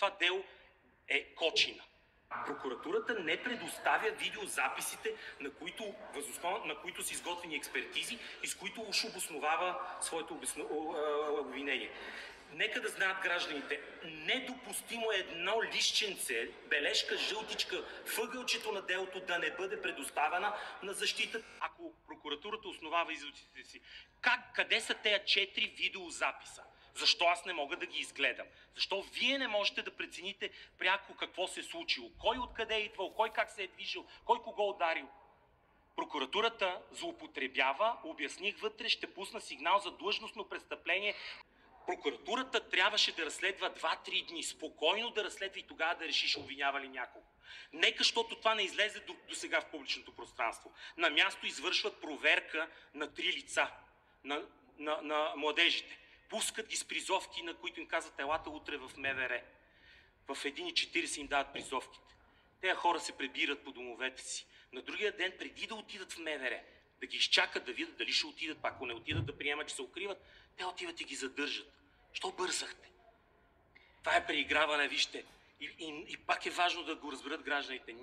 това дело е кочина. Прокуратурата не предоставя видеозаписите, на които са изготвени експертизи и с които уж обосновава своето обвинение. Нека да знаят гражданите, недопустимо е едно листченце, бележка, жълтичка, въгълчето на делото да не бъде предоставена на защита. Ако прокуратурата основава изводите си, къде са тези 4 видеозаписа? Защо аз не мога да ги изгледам? Защо вие не можете да прецените пряко какво се е случило? Кой откъде е идвал, кой как се е движил, кой кого ударил? Прокуратурата злоупотребява, обясних вътре, ще пусна сигнал за длъжностно престъпление. Прокуратурата трябваше да разследва 2-3 дни, спокойно да разследва и тогава да решиш обвинява ли някого. Нека, защото това не излезе до сега в публичното пространство. На място извършват проверка на 3 лица, на младежите. Пускат ги с призовки, на които им казват елата утре в МВР. В 1:40 им дават призовките. Тези хора се прибират по домовете си. На другия ден, преди да отидат в МВР, да ги изчакат, да видят дали ще отидат, пак ако не отидат да приемат, че се укриват, те отиват и ги задържат. Що бързахте? Това е преиграване, вижте. И пак е важно да го разберат гражданите.